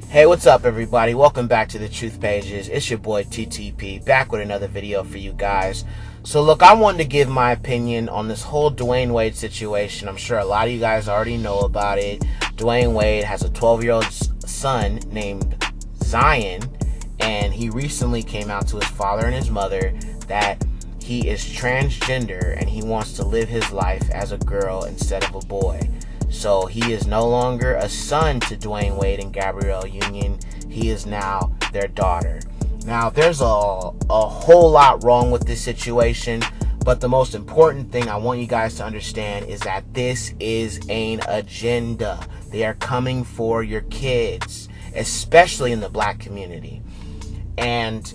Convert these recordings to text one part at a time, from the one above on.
Hey, what's up everybody? Welcome back to the Truth Pages. It's your boy TTP, back with another video for you guys. So look, I wanted to give my opinion on this whole Dwayne Wade situation. I'm sure a lot of you guys already know about it. Dwayne Wade has a 12-year-old son named Zaya, and he recently came out to his father and his mother that he is transgender and he wants to live his life as a girl instead of a boy. So he is no longer a son to Dwayne Wade and Gabrielle Union. He is now their daughter. Now, there's a whole lot wrong with this situation, but the most important thing I want you guys to understand is that this is an agenda. They are coming for your kids, especially in the black community. And,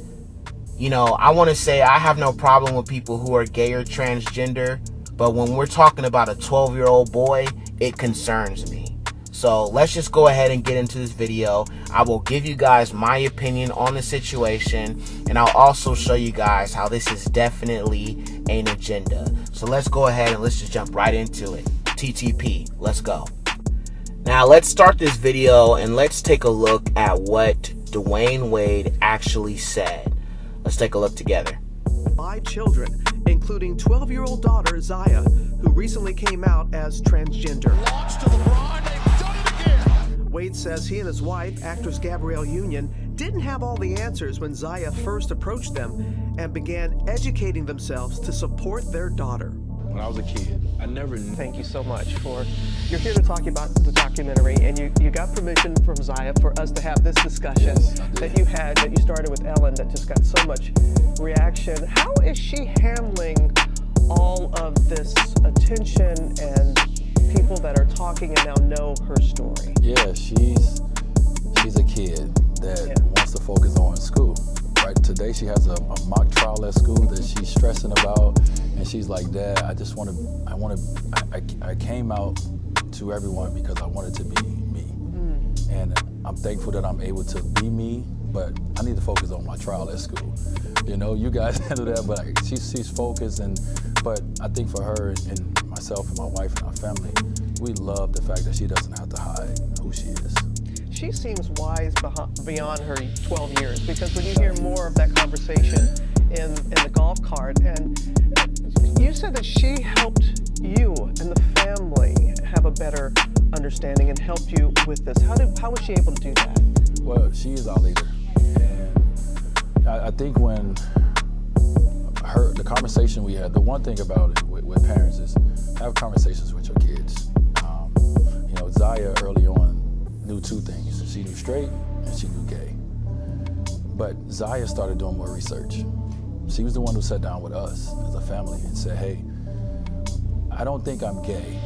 you know, I want to say I have no problem with people who are gay or transgender, but when we're talking about a 12-year-old boy, it concerns me. So let's just go ahead and get into this video. I will give you guys my opinion on the situation, and I'll also show you guys how this is definitely an agenda. So let's go ahead and let's just jump right into it. TTP, let's go. Now let's start this video and let's take a look at what Dwayne Wade actually said. Let's take a look together. 5 children, including 12-year-old daughter Zaya, who recently came out as transgender. Launch to LeBron, they've done it again. Wade says he and his wife, actress Gabrielle Union, didn't have all the answers when Zaya first approached them and began educating themselves to support their daughter. When I was a kid, I never knew. Thank you so much for, you're here to talk about the documentary, and you got permission from Zaya for us to have this discussion that you started with Ellen that just got so much reaction. How is she handling all of this attention and people that are talking and now know her story? Yeah, she's a kid that wants to focus on school. Right, today she has a mock trial at school that she's stressing about, and she's like, Dad, I came out to everyone because I wanted to be me. And I'm thankful that I'm able to be me, but I need to focus on my trial at school. You know, you guys handle that, but she's focused, but I think for her and myself and my wife and our family, we love the fact that she doesn't have to hide who she is. She seems wise beyond her 12 years, because when you hear more of that conversation in the golf cart, and you said that she helped you and the family have a better understanding and helped you with this. How was she able to do that? Well, she is our leader, and I think when the conversation we had, the one thing about it with parents is have conversations with your kids. You know, Zaya early on knew 2 things. She knew straight and she knew gay. But Zaya started doing more research. She was the one who sat down with us as a family and said, hey, I don't think I'm gay.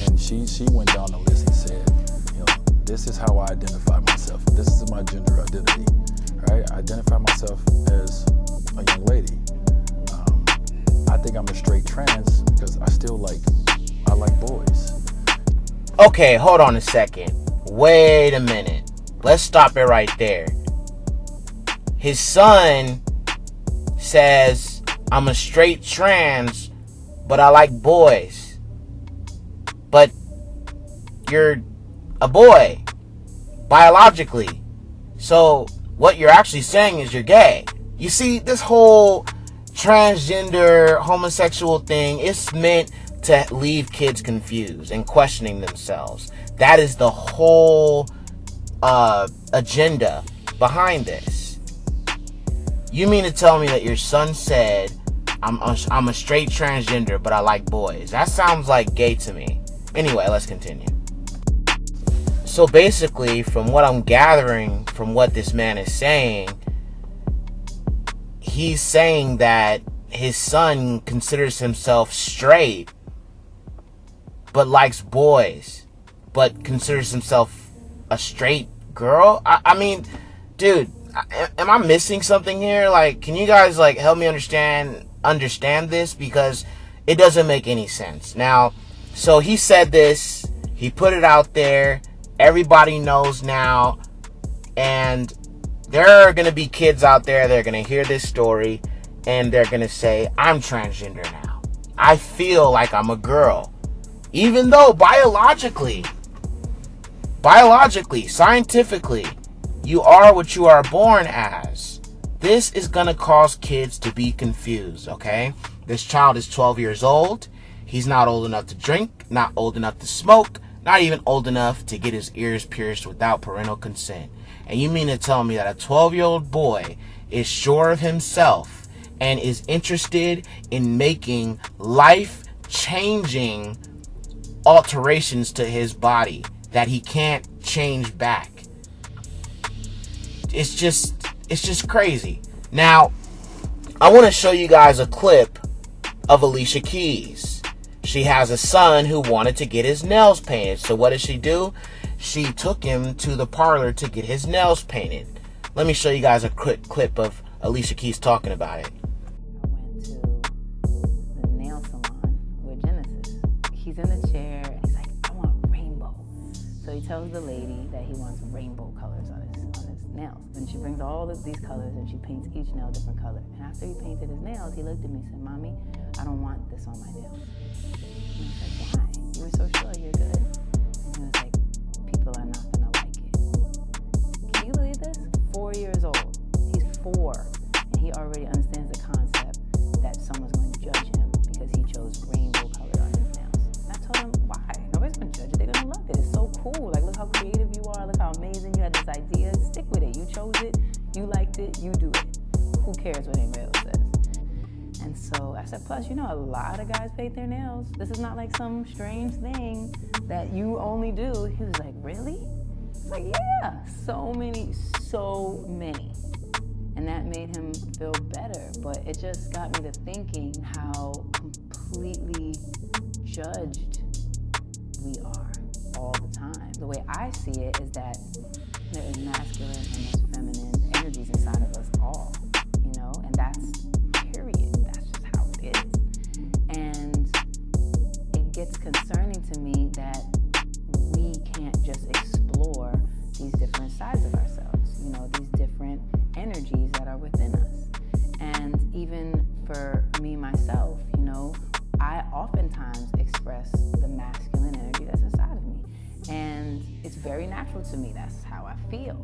And she went down the list and said, you know, this is how I identify myself. This is my gender identity, right? I identify myself as a young lady. I think I'm a straight trans because I like boys. Okay, hold on a second. Wait a minute. Let's stop it right there. His son says, I'm a straight trans, but I like boys. But you're a boy, biologically. So what you're actually saying is you're gay. You see, this whole transgender, homosexual thing is meant to leave kids confused and questioning themselves. That is the whole agenda behind this. You mean to tell me that your son said, I'm a straight transgender, but I like boys? That sounds like gay to me. Anyway, let's continue. So basically, from what I'm gathering from what this man is saying, he's saying that his son considers himself straight, but likes boys, but considers himself a straight girl. I mean, dude, am I missing something here? Like, can you guys like help me understand this, because it doesn't make any sense. Now, so he said this, he put it out there, everybody knows now, and there are going to be kids out there that are going to hear this story and they're going to say, I'm transgender now. I feel like I'm a girl. Even though biologically biologically, scientifically, you are what you are born as. This is going to cause kids to be confused, okay? This child is 12 years old. He's not old enough to drink, not old enough to smoke, not even old enough to get his ears pierced without parental consent. And you mean to tell me that a 12-year-old boy is sure of himself and is interested in making life-changing alterations to his body that he can't change back? It's just crazy. Now, I want to show you guys a clip of Alicia Keys. She has a son who wanted to get his nails painted. So what did she do? She took him to the parlor to get his nails painted. Let me show you guys a quick clip of Alicia Keys talking about it. I went to the nail salon with Genesis. He's in the chair and he's like, I want rainbow. So he tells the lady that he wants rainbow colors on his nails. And she brings all of these colors and she paints each nail a different color. And after he painted his nails, he looked at me and said, Mommy, I don't want this on my nails. And I was like, why? You were so sure you're good. And he was like, people are not gonna like it. Can you believe this? 4 years old. He's 4. And he already understands the concept that someone's going to judge him because he chose rainbow color on his nails. And I told him, why? Nobody's gonna judge it. They're gonna love it. It's so cool. Like, look how creative you are. Look how amazing you had this idea. Stick with it. You chose it. You liked it. You do it. Who cares what anybody else says? And so I said, plus, you know, a lot of guys paint their nails. This is not like some strange thing that you only do. He was like, really? I was like, yeah, so many. And that made him feel better. But it just got me to thinking how completely judged we are all the time. The way I see it is that there is masculine and there's feminine energies inside of us all, you know, and that's period. That's just how it is. And it gets concerning to me that we can't just explore these different sides of ourselves, you know, these different energies that are within us. And even for me, myself, you know, I oftentimes express the masculine energy that's inside of me. And it's very natural to me. That's how I feel.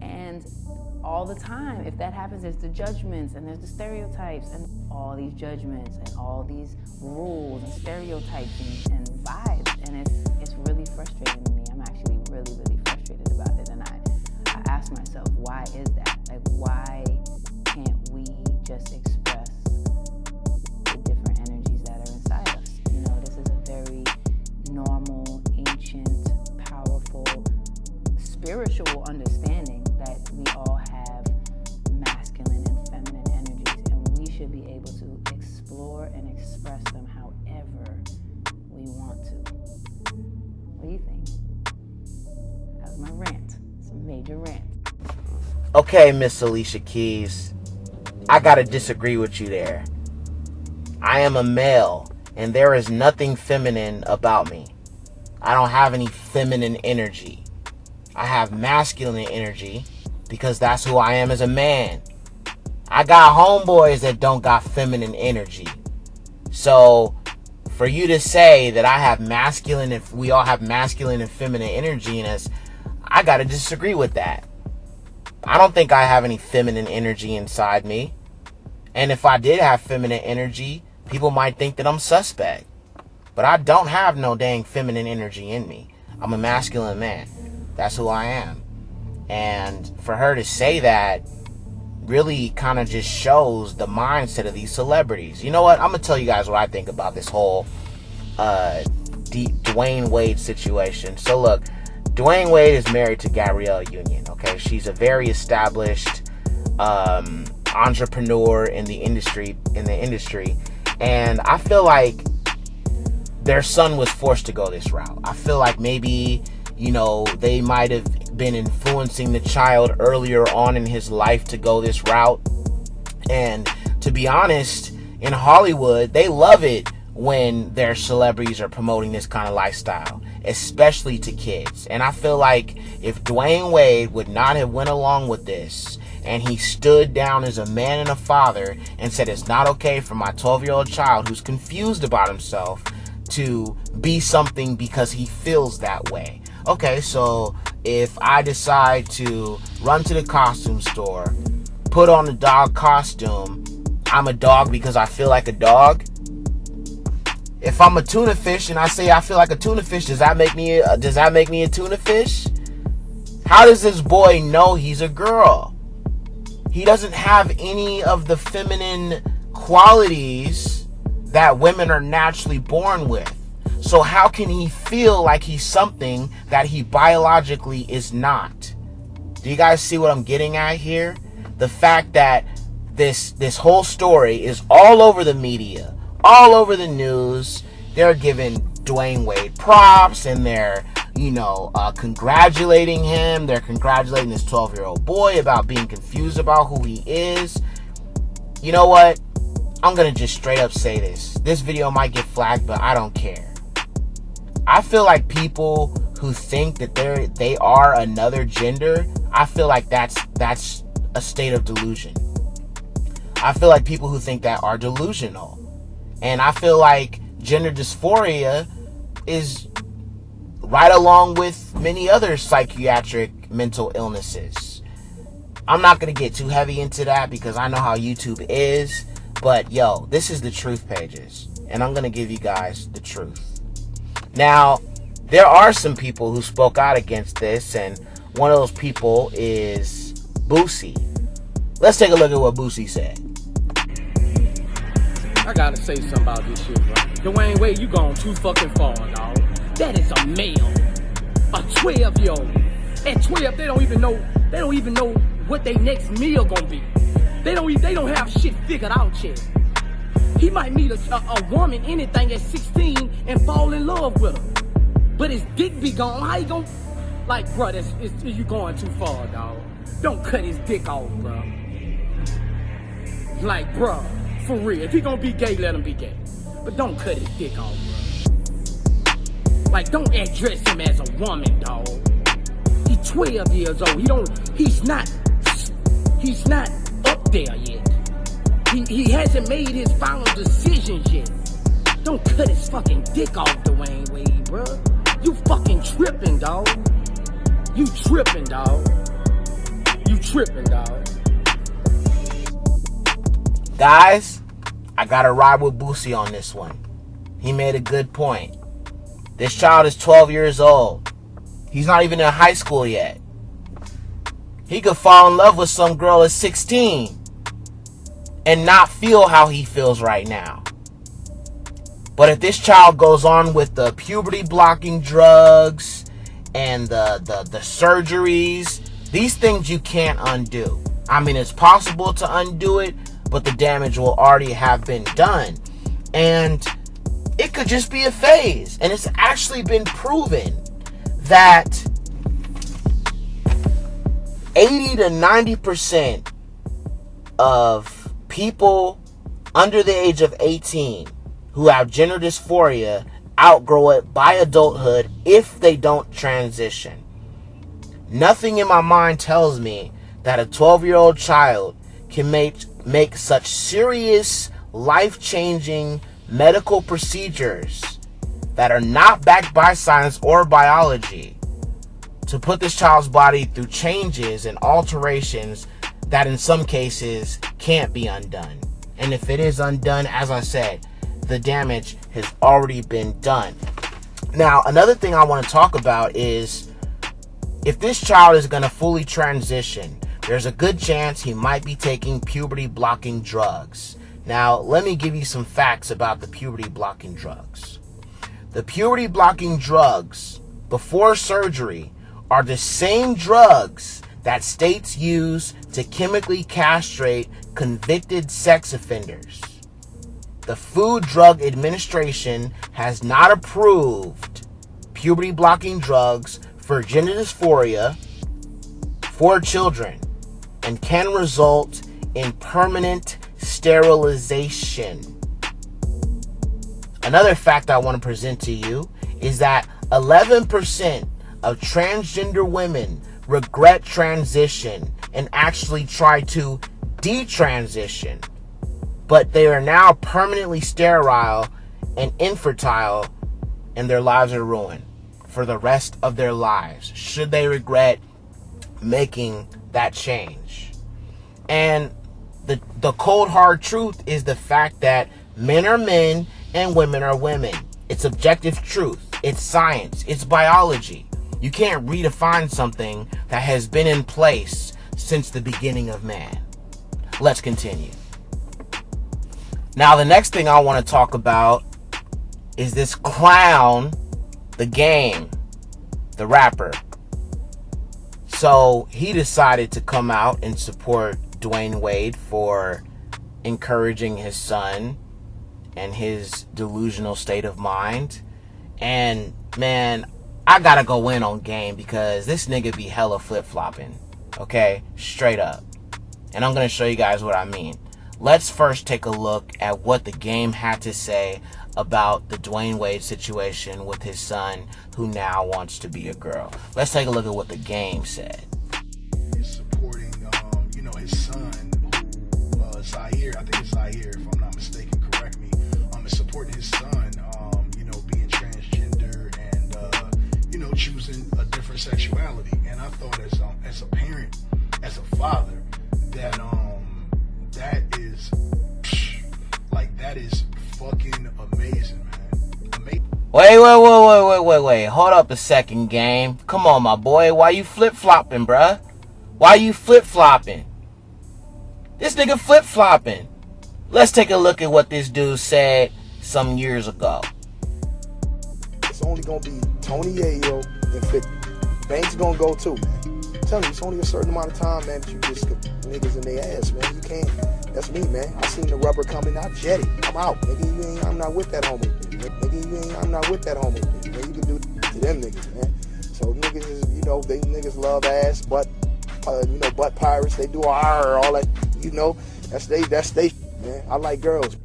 And all the time, if that happens, there's the judgments and there's the stereotypes and all these judgments and all these rules and stereotyping and vibes. And it's really frustrating to me. I'm actually really, really frustrated about it. And I ask myself, why is that? Like, why can't we just express the different energies that are inside us? You know, this is a very normal, ancient, powerful, spiritual understanding that we all have masculine and feminine energies, and we should be able to explore and express them however we want to. What do you think? That was my rant. It's a major rant. Okay, Miss Alicia Keys, I gotta disagree with you there. I am a male, and there is nothing feminine about me. I don't have any feminine energy. I have masculine energy because that's who I am as a man. I got homeboys that don't got feminine energy. So for you to say that I have masculine, if we all have masculine and feminine energy in us, I gotta disagree with that. I don't think I have any feminine energy inside me. And if I did have feminine energy, people might think that I'm suspect. But I don't have no dang feminine energy in me. I'm a masculine man. That's who I am. And for her to say that really kind of just shows the mindset of these celebrities. You know what? I'm going to tell you guys what I think about this whole Dwayne Wade situation. So look, Dwayne Wade is married to Gabrielle Union. Okay, she's a very established entrepreneur in the industry. And I feel like their son was forced to go this route. I feel like maybe, you know, they might have been influencing the child earlier on in his life to go this route. And to be honest, in Hollywood, they love it when their celebrities are promoting this kind of lifestyle, especially to kids. And I feel like if Dwayne Wade would not have went along with this, and he stood down as a man and a father and said, it's not okay for my 12-year-old child who's confused about himself to be something because he feels that way. Okay, so if I decide to run to the costume store, put on a dog costume, I'm a dog because I feel like a dog. If I'm a tuna fish and I say I feel like a tuna fish, does that make me a tuna fish? How does this boy know he's a girl? He doesn't have any of the feminine qualities that women are naturally born with. So how can he feel like he's something that he biologically is not? Do you guys see what I'm getting at here? The fact that this whole story is all over the media, all over the news. They're giving Dwayne Wade props, and they're, congratulating him. They're congratulating this 12-year-old boy about being confused about who he is. You know what? I'm going to just straight up say this. This video might get flagged, but I don't care. I feel like people who think that they are another gender, I feel like that's a state of delusion. I feel like people who think that are delusional. And I feel like gender dysphoria is right along with many other psychiatric mental illnesses. I'm not going to get too heavy into that because I know how YouTube is. But yo, this is the Truth Pages, and I'm going to give you guys the truth. Now, there are some people who spoke out against this, and one of those people is Boosie. Let's take a look at what Boosie said. I gotta say something about this shit, bro. Dwayne Wade, you gone too fucking far, dog. That is a male. A 12-year-old. At 12, they don't even know what their next meal gonna be. They don't have shit figured out yet. He might meet a woman, anything, at 16 and fall in love with her. But his dick be gone. How you gonna... Like, bro, you going too far, dog. Don't cut his dick off, bro. Like, bro, for real. If he gonna be gay, let him be gay. But don't cut his dick off, bro. Like, don't address him as a woman, dog. He's 12 years old. He's not up there yet. He hasn't made his final decisions yet. Don't cut his fucking dick off, Dwayne Wade, bro. You fucking tripping, dog. You tripping, dog. Guys, I gotta ride with Boosie on this one. He made a good point. This child is 12 years old. He's not even in high school yet. He could fall in love with some girl at 16 and not feel how he feels right now. But if this child goes on with the puberty blocking drugs and the surgeries, these things you can't undo. I mean, it's possible to undo it, but the damage will already have been done. And it could just be a phase. And it's actually been proven that 80 to 90% of people under the age of 18 who have gender dysphoria outgrow it by adulthood if they don't transition. Nothing in my mind tells me that a 12-year-old child can make such serious, life-changing medical procedures that are not backed by science or biology to put this child's body through changes and alterations that in some cases can't be undone. And if it is undone, as I said, the damage has already been done. Now, another thing I want to talk about is if this child is going to fully transition, there's a good chance he might be taking puberty blocking drugs. Now, let me give you some facts about the puberty blocking drugs. The puberty blocking drugs before surgery are the same drugs that states use to chemically castrate convicted sex offenders. The Food Drug Administration has not approved puberty blocking drugs for gender dysphoria for children and can result in permanent sterilization. Another fact I want to present to you is that 11% of transgender women regret transition and actually try to detransition, but they are now permanently sterile and infertile and their lives are ruined. for the rest of their lives, should they regret making that change. And the cold hard truth is the fact that men are men and women are women. It's objective truth. It's science. It's biology. You can't redefine something that has been in place since the beginning of man. Let's continue. Now, the next thing I want to talk about is this clown, The Game, the rapper. So he decided to come out and support Dwayne Wade for encouraging his son and his delusional state of mind. And man, I gotta go in on Game because this nigga be hella flip-flopping. Okay? Straight up. And I'm gonna show you guys what I mean. Let's first take a look at what The Game had to say about the Dwayne Wade situation with his son, who now wants to be a girl. Let's take a look at what The Game said. He's supporting, his son, who, Zaya, I think it's Zaya, if I'm not mistaken, correct me, is supporting his son, being transgender and, choosing a different sexuality. And I thought as a parent, as a father, that is fucking amazing, man. Amazing. Wait. Hold up a second, Game. Come on, my boy. Why you flip-flopping, bruh? Why you flip-flopping? This nigga flip-flopping. Let's take a look at what this dude said some years ago. It's only gonna be Tony Yayo and 50. Banks gonna go too, man. I'm telling you, it's only a certain amount of time, man, that you just get niggas in their ass, man. You can't. That's me, man. I seen the rubber coming out, jetty. I'm out. Nigga, I'm not with that homie. Nigga, I'm not with that homie. Man, you can do to them niggas, man. So niggas is, they niggas love ass, butt pirates. They do all that, that's they, man. I like girls.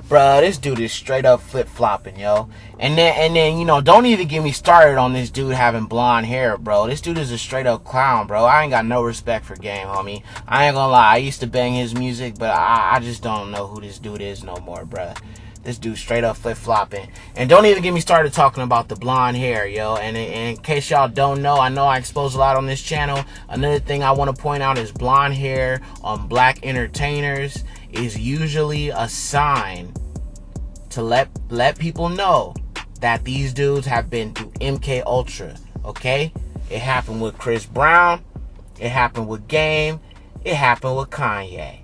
Bruh, this dude is straight up flip-flopping, yo. And then, don't even get me started on this dude having blonde hair, bro. This dude is a straight up clown, bro. I ain't got no respect for Game, homie. I ain't gonna lie. I used to bang his music, but I just don't know who this dude is no more, bruh. This dude straight up flip-flopping. And don't even get me started talking about the blonde hair, yo. And in case y'all don't know, I know I expose a lot on this channel. Another thing I want to point out is blonde hair on black entertainers is usually a sign to let people know that these dudes have been through MK Ultra, okay? It happened with Chris Brown. It happened with Game. It happened with Kanye.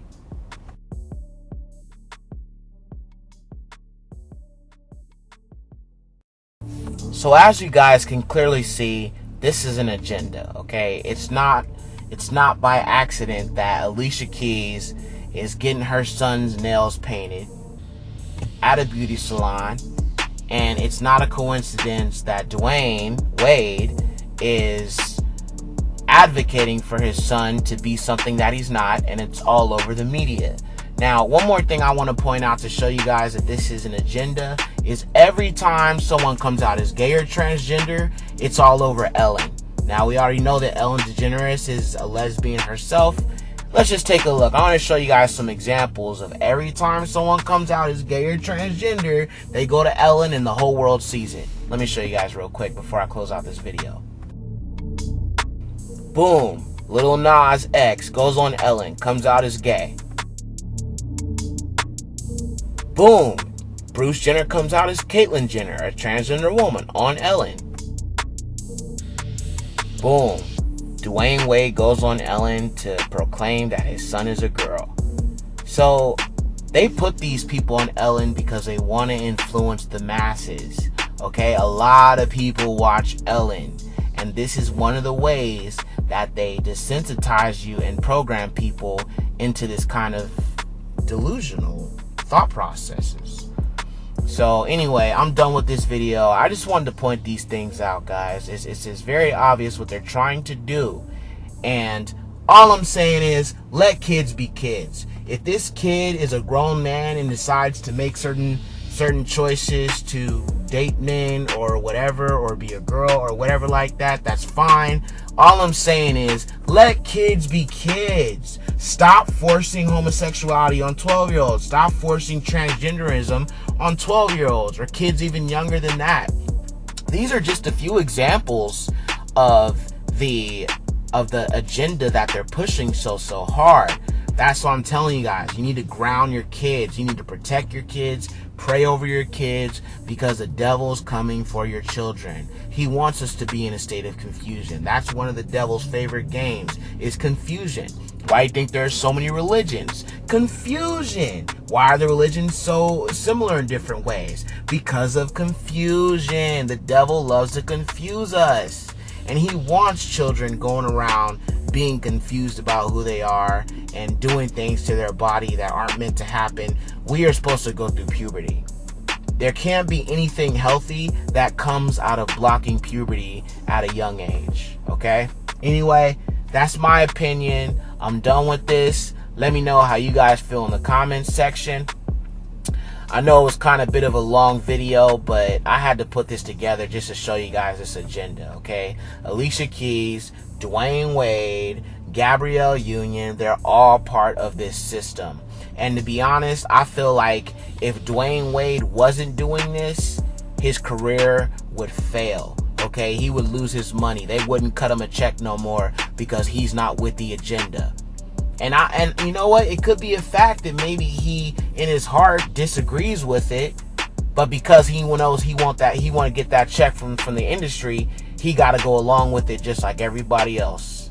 So as you guys can clearly see, this is an agenda, okay? It's not by accident that Alicia Keys is getting her son's nails painted at a beauty salon, and it's not a coincidence that Dwayne Wade is advocating for his son to be something that he's not, and it's all over the media. Now, one more thing I want to point out to show you guys that this is an agenda is every time someone comes out as gay or transgender, it's all over Ellen. Now, we already know that Ellen DeGeneres is a lesbian herself. Let's just take a look. I want to show you guys some examples of every time someone comes out as gay or transgender, they go to Ellen and the whole world sees it. Let me show you guys real quick before I close out this video. Boom. Lil Nas X goes on Ellen, comes out as gay. Boom. Bruce Jenner comes out as Caitlyn Jenner, a transgender woman, on Ellen. Boom. Dwayne Wade goes on Ellen to proclaim that his son is a girl. So they put these people on Ellen because they want to influence the masses. Okay, a lot of people watch Ellen, and this is one of the ways that they desensitize you and program people into this kind of delusional thought processes. So anyway, I'm done with this video. I just wanted to point these things out, guys. It's very obvious what they're trying to do. And all I'm saying is, let kids be kids. If this kid is a grown man and decides to make certain choices to date men or whatever, or be a girl or whatever like that, that's fine. All I'm saying is, let kids be kids. Stop forcing homosexuality on 12-year-olds. Stop forcing transgenderism on 12-year-olds or kids even younger than that. these are just a few examples of the agenda that they're pushing so hard. That's what I'm telling you guys. You need to ground your kids. You need to protect your kids. Pray over your kids, because the devil's coming for your children. He wants us to be in a state of confusion. That's one of the devil's favorite games, is confusion. Why do you think there's so many religions? Confusion. Why are the religions so similar in different ways? Because of confusion. The devil loves to confuse us. And he wants children going around being confused about who they are and doing things to their body that aren't meant to happen. We are supposed to go through puberty. There can't be anything healthy that comes out of blocking puberty at a young age, okay? Anyway, that's my opinion. I'm done with this. Let me know how you guys feel in the comments section. I know it was kind of a bit of a long video, but I had to put this together just to show you guys this agenda, okay? Alicia Keys, Dwayne Wade, Gabrielle Union, they're all part of this system. And to be honest, I feel like if Dwayne Wade wasn't doing this, his career would fail, okay? He would lose his money. They wouldn't cut him a check no more because he's not with the agenda. And you know what? It could be a fact that maybe he, in his heart, disagrees with it, but because he knows he want to get that check from the industry, he got to go along with it just like everybody else.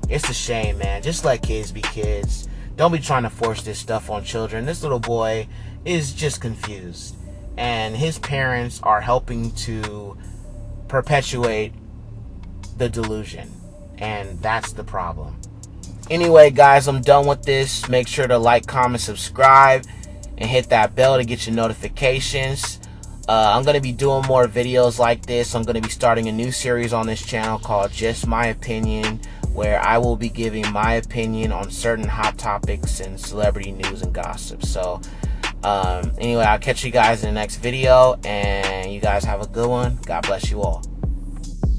It's a shame, man. Just let kids be kids. Don't be trying to force this stuff on children. This little boy is just confused, and his parents are helping to perpetuate the delusion, and that's the problem. Anyway, guys, I'm done with this. Make sure to like, comment, subscribe, and hit that bell to get your notifications. I'm going to be doing more videos like this. I'm going to be starting a new series on this channel called Just My Opinion, where I will be giving my opinion on certain hot topics and celebrity news and gossip. So, anyway, I'll catch you guys in the next video, and you guys have a good one. God bless you all.